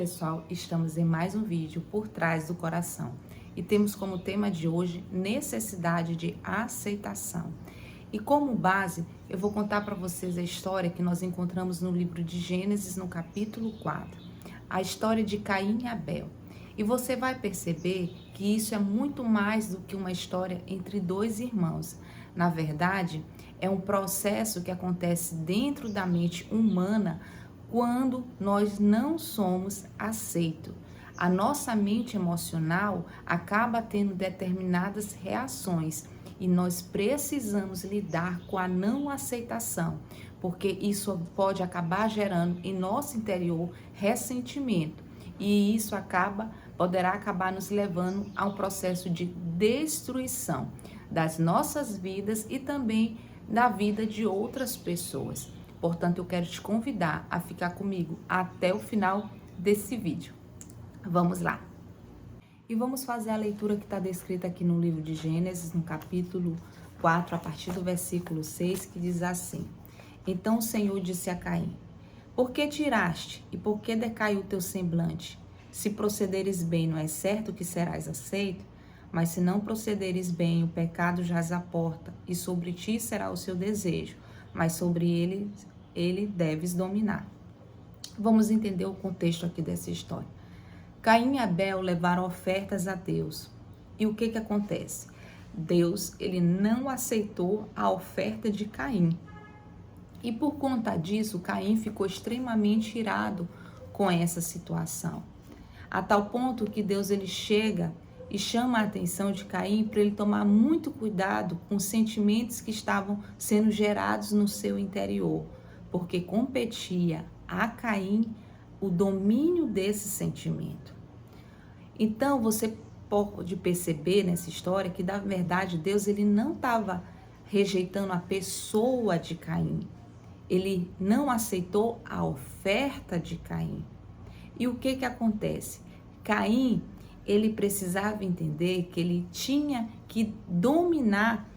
pessoal, estamos em mais um vídeo por trás do coração e temos como tema de hoje necessidade de aceitação. E como base, eu vou contar para vocês a história que nós encontramos no livro de Gênesis, no capítulo 4, a história de Caim e Abel. E você vai perceber que isso é muito mais do que uma história entre dois irmãos. Na verdade, é um processo que acontece dentro da mente humana quando nós não somos aceitos. A nossa mente emocional acaba tendo determinadas reações e nós precisamos lidar com a não aceitação, porque isso pode acabar gerando em nosso interior ressentimento e isso poderá acabar nos levando a um processo de destruição das nossas vidas e também da vida de outras pessoas. Portanto, eu quero te convidar a ficar comigo até o final desse vídeo. Vamos lá. E vamos fazer a leitura que está descrita aqui no livro de Gênesis, no capítulo 4, a partir do versículo 6, que diz assim: Então o Senhor disse a Caim: Por que tiraste e por que decaiu o teu semblante? Se procederes bem, não é certo que serás aceito? Mas se não procederes bem, o pecado jaz à porta, e sobre ti será o seu desejo, mas sobre ele deves dominar. Vamos entender o contexto aqui dessa história. Caim e Abel levaram ofertas a Deus. E o que acontece? Deus, ele não aceitou a oferta de Caim. E por conta disso, Caim ficou extremamente irado com essa situação. A tal ponto que Deus ele chega e chama a atenção de Caim para ele tomar muito cuidado com os sentimentos que estavam sendo gerados no seu interior, porque competia a Caim o domínio desse sentimento. Então você pode perceber nessa história que na verdade Deus ele não estava rejeitando a pessoa de Caim, ele não aceitou a oferta de Caim. E o que acontece? Caim, ele precisava entender que ele tinha que dominar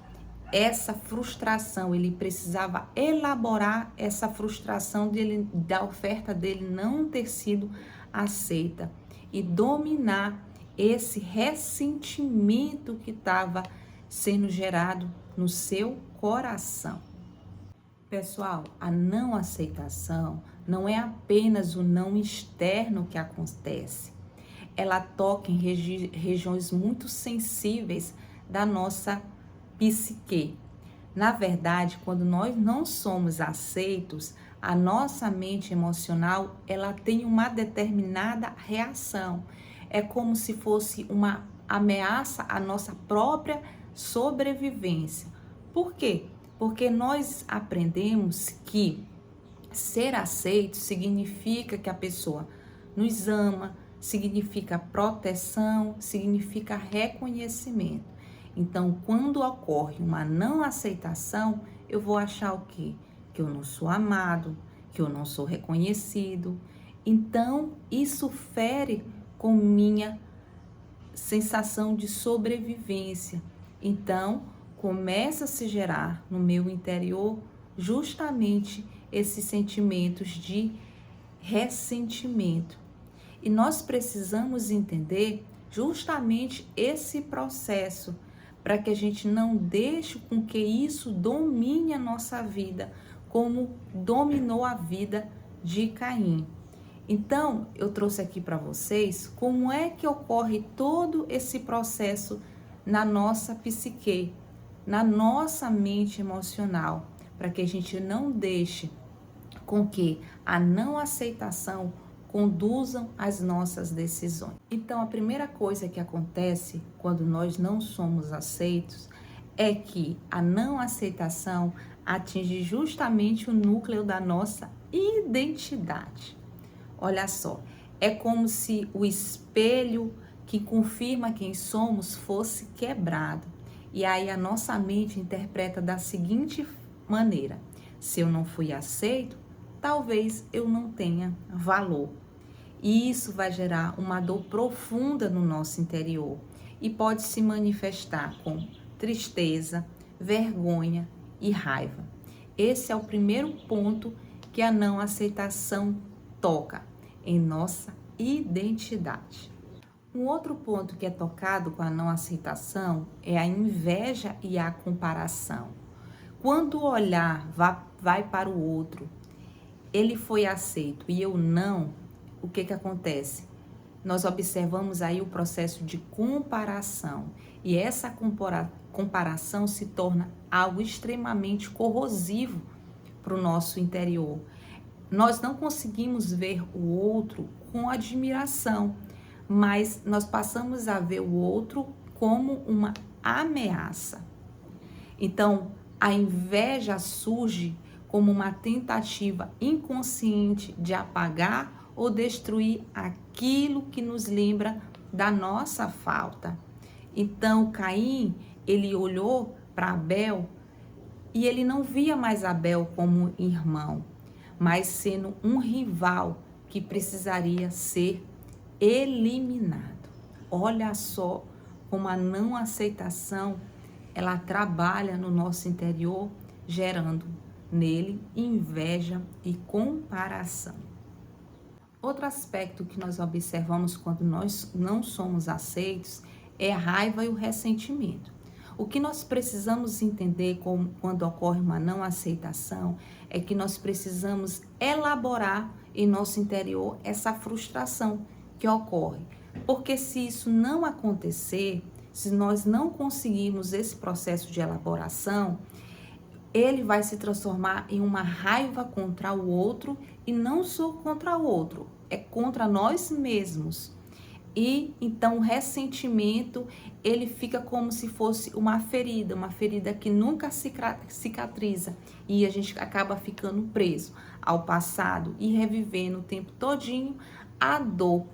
essa frustração, ele precisava elaborar essa frustração da oferta dele não ter sido aceita e dominar esse ressentimento que estava sendo gerado no seu coração. Pessoal, a não aceitação não é apenas o não externo que acontece. Ela toca em regiões muito sensíveis da nossa psique. Na verdade, quando nós não somos aceitos, a nossa mente emocional, ela tem uma determinada reação. É como se fosse uma ameaça à nossa própria sobrevivência. Por quê? Porque nós aprendemos que ser aceito significa que a pessoa nos ama, significa proteção, significa reconhecimento. Então, quando ocorre uma não aceitação, eu vou achar o quê? Que eu não sou amado, que eu não sou reconhecido. Então, isso fere com minha sensação de sobrevivência. Então, começa a se gerar no meu interior justamente esses sentimentos de ressentimento. E nós precisamos entender justamente esse processo para que a gente não deixe com que isso domine a nossa vida, como dominou a vida de Caim. Então, eu trouxe aqui para vocês como é que ocorre todo esse processo na nossa psique, na nossa mente emocional, para que a gente não deixe com que a não aceitação conduzam as nossas decisões. Então, a primeira coisa que acontece quando nós não somos aceitos é que a não aceitação atinge justamente o núcleo da nossa identidade. Olha só, é como se o espelho que confirma quem somos fosse quebrado. E aí a nossa mente interpreta da seguinte maneira: se eu não fui aceito, talvez eu não tenha valor. E isso vai gerar uma dor profunda no nosso interior e pode se manifestar com tristeza, vergonha e raiva. Esse é o primeiro ponto que a não aceitação toca em nossa identidade. Um outro ponto que é tocado com a não aceitação é a inveja e a comparação. Quando o olhar vai para o outro, ele foi aceito e eu não, o que acontece? Nós observamos aí o processo de comparação e essa comparação se torna algo extremamente corrosivo para o nosso interior. Nós não conseguimos ver o outro com admiração, mas nós passamos a ver o outro como uma ameaça. Então, a inveja surge como uma tentativa inconsciente de apagar ou destruir aquilo que nos lembra da nossa falta. Então, Caim, ele olhou para Abel e ele não via mais Abel como irmão, mas sendo um rival que precisaria ser eliminado. Olha só como a não aceitação, ela trabalha no nosso interior, gerando nele inveja e comparação. Outro aspecto que nós observamos quando nós não somos aceitos é a raiva e o ressentimento. O que nós precisamos entender quando ocorre uma não aceitação é que nós precisamos elaborar em nosso interior essa frustração que ocorre. Porque se isso não acontecer, se nós não conseguirmos esse processo de elaboração, ele vai se transformar em uma raiva contra o outro e não só contra o outro, é contra nós mesmos. E então o ressentimento, ele fica como se fosse uma ferida que nunca cicatriza e a gente acaba ficando preso ao passado e revivendo o tempo todinho a dor.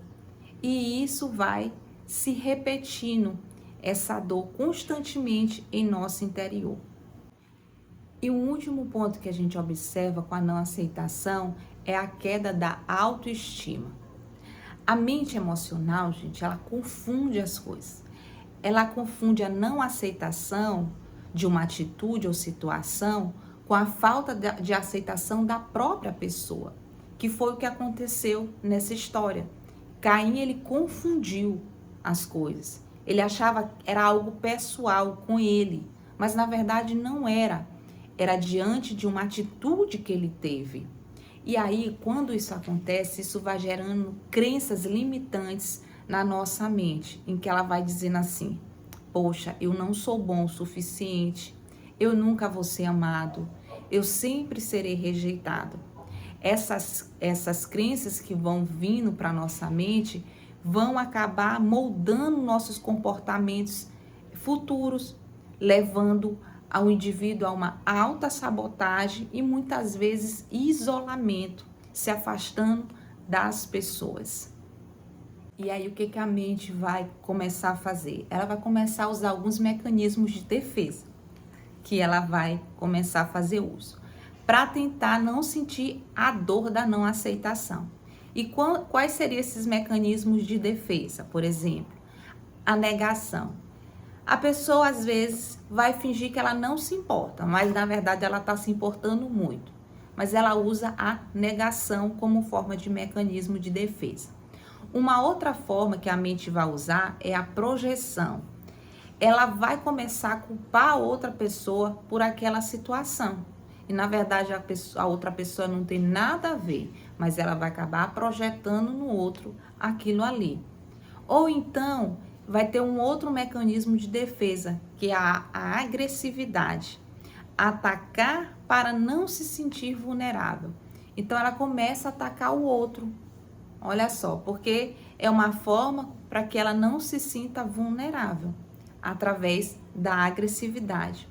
E isso vai se repetindo, essa dor constantemente em nosso interior. E o último ponto que a gente observa com a não aceitação é a queda da autoestima. A mente emocional, gente, ela confunde as coisas. Ela confunde a não aceitação de uma atitude ou situação com a falta de aceitação da própria pessoa, que foi o que aconteceu nessa história. Caim, ele confundiu as coisas. Ele achava que era algo pessoal com ele, mas na verdade não era. Era diante de uma atitude que ele teve. E aí, quando isso acontece, isso vai gerando crenças limitantes na nossa mente, em que ela vai dizendo assim: poxa, eu não sou bom o suficiente, eu nunca vou ser amado, eu sempre serei rejeitado. Essas crenças que vão vindo para nossa mente vão acabar moldando nossos comportamentos futuros, levando ao indivíduo a uma alta sabotagem e muitas vezes isolamento, se afastando das pessoas. E aí o que a mente vai começar a fazer? Ela vai começar a usar alguns mecanismos de defesa, que ela vai começar a fazer uso, para tentar não sentir a dor da não aceitação. E quais seriam esses mecanismos de defesa? Por exemplo, a negação. A pessoa, às vezes, vai fingir que ela não se importa, mas, na verdade, ela está se importando muito. Mas ela usa a negação como forma de mecanismo de defesa. Uma outra forma que a mente vai usar é a projeção. Ela vai começar a culpar a outra pessoa por aquela situação. E, na verdade, a outra pessoa não tem nada a ver, mas ela vai acabar projetando no outro aquilo ali. Ou então, vai ter um outro mecanismo de defesa, que é a agressividade. Atacar para não se sentir vulnerável. Então, ela começa a atacar o outro. Olha só, porque é uma forma para que ela não se sinta vulnerável, através da agressividade.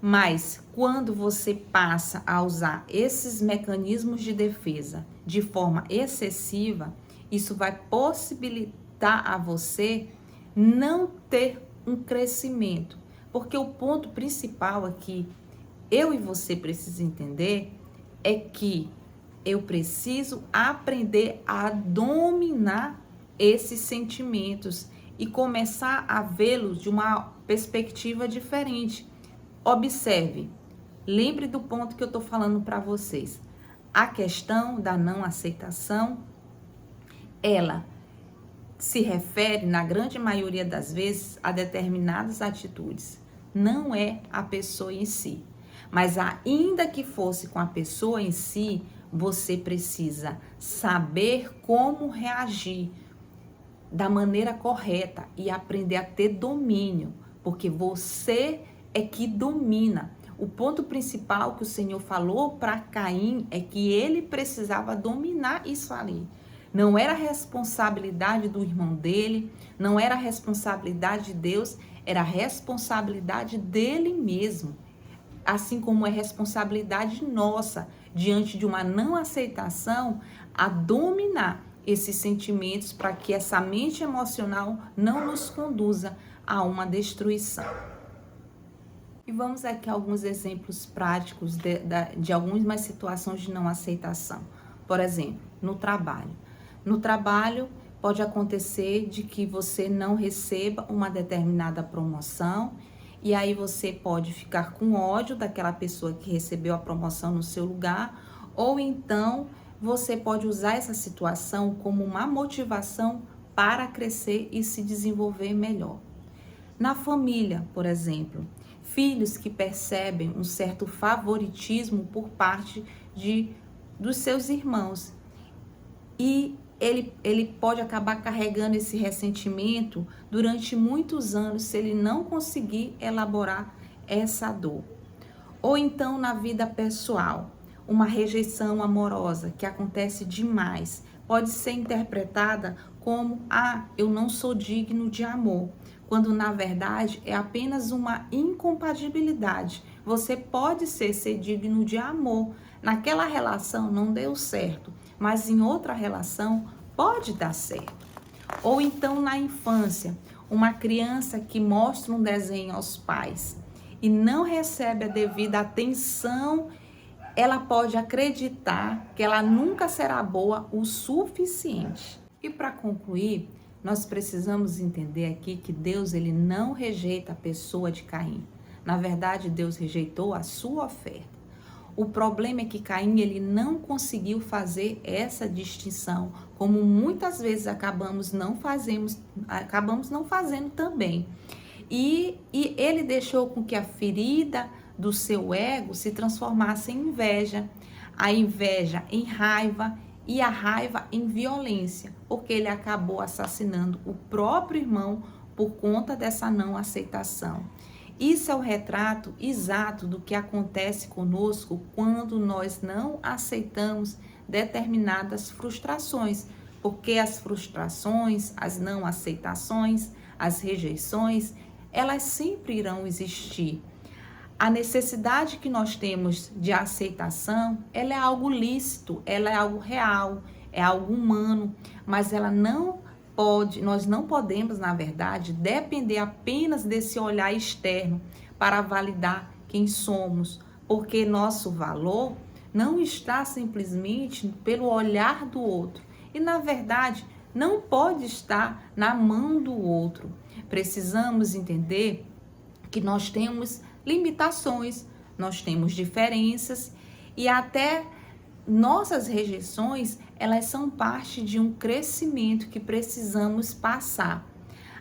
Mas, quando você passa a usar esses mecanismos de defesa de forma excessiva, isso vai possibilitar a você não ter um crescimento. Porque o ponto principal aqui, eu e você precisam entender, é que eu preciso aprender a dominar esses sentimentos e começar a vê-los de uma perspectiva diferente. Observe, lembre do ponto que eu estou falando para vocês. A questão da não aceitação ela se refere, na grande maioria das vezes, a determinadas atitudes. Não é a pessoa em si. Mas ainda que fosse com a pessoa em si, você precisa saber como reagir da maneira correta e aprender a ter domínio, porque você é que domina. O ponto principal que o Senhor falou para Caim é que ele precisava dominar isso ali. Não era responsabilidade do irmão dele, não era responsabilidade de Deus, era responsabilidade dele mesmo. Assim como é responsabilidade nossa, diante de uma não aceitação, a dominar esses sentimentos para que essa mente emocional não nos conduza a uma destruição. E vamos aqui a alguns exemplos práticos de algumas situações de não aceitação. Por exemplo, no trabalho. No trabalho, pode acontecer de que você não receba uma determinada promoção e aí você pode ficar com ódio daquela pessoa que recebeu a promoção no seu lugar, ou então você pode usar essa situação como uma motivação para crescer e se desenvolver melhor. Na família, por exemplo, filhos que percebem um certo favoritismo por parte dos seus irmãos e ele pode acabar carregando esse ressentimento durante muitos anos se ele não conseguir elaborar essa dor. Ou então na vida pessoal, uma rejeição amorosa que acontece demais pode ser interpretada como eu não sou digno de amor, quando na verdade é apenas uma incompatibilidade. Você pode ser digno de amor. Naquela relação não deu certo, mas em outra relação pode dar certo. Ou então na infância, uma criança que mostra um desenho aos pais e não recebe a devida atenção, ela pode acreditar que ela nunca será boa o suficiente. E para concluir, nós precisamos entender aqui que Deus ele não rejeita a pessoa de Caim. Na verdade, Deus rejeitou a sua oferta. O problema é que Caim ele não conseguiu fazer essa distinção, como muitas vezes acabamos não fazendo também. E ele deixou com que a ferida do seu ego se transformasse em inveja, a inveja em raiva e a raiva em violência, porque ele acabou assassinando o próprio irmão por conta dessa não aceitação. Isso é o retrato exato do que acontece conosco quando nós não aceitamos determinadas frustrações, porque as frustrações, as não aceitações, as rejeições, elas sempre irão existir. A necessidade que nós temos de aceitação, ela é algo lícito, ela é algo real, é algo humano, mas nós não podemos, na verdade, depender apenas desse olhar externo para validar quem somos, porque nosso valor não está simplesmente pelo olhar do outro e, na verdade, não pode estar na mão do outro. Precisamos entender que nós temos limitações, nós temos diferenças e até nossas rejeições, elas são parte de um crescimento que precisamos passar.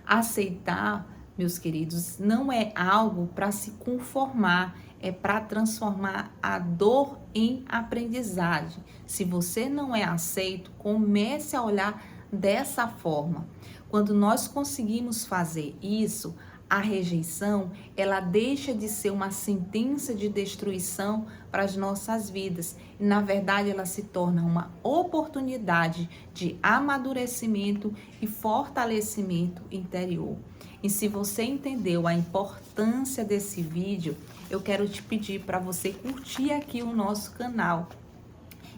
Aceitar, meus queridos, não é algo para se conformar, é para transformar a dor em aprendizagem. Se você não é aceito, comece a olhar dessa forma. Quando nós conseguimos fazer isso, a rejeição, ela deixa de ser uma sentença de destruição para as nossas vidas. E, na verdade, ela se torna uma oportunidade de amadurecimento e fortalecimento interior. E se você entendeu a importância desse vídeo, eu quero te pedir para você curtir aqui o nosso canal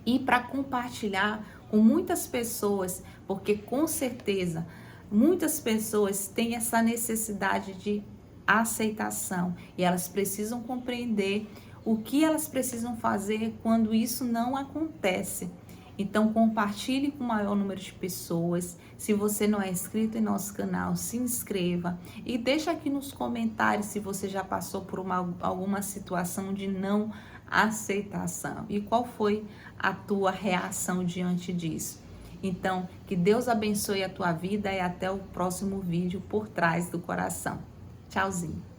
e para compartilhar com muitas pessoas, porque com certeza muitas pessoas têm essa necessidade de aceitação e elas precisam compreender o que elas precisam fazer quando isso não acontece. Então, compartilhe com o maior número de pessoas. Se você não é inscrito em nosso canal, se inscreva e deixa aqui nos comentários se você já passou por alguma situação de não aceitação e qual foi a tua reação diante disso. Então, que Deus abençoe a tua vida e até o próximo vídeo Por Trás do Coração. Tchauzinho.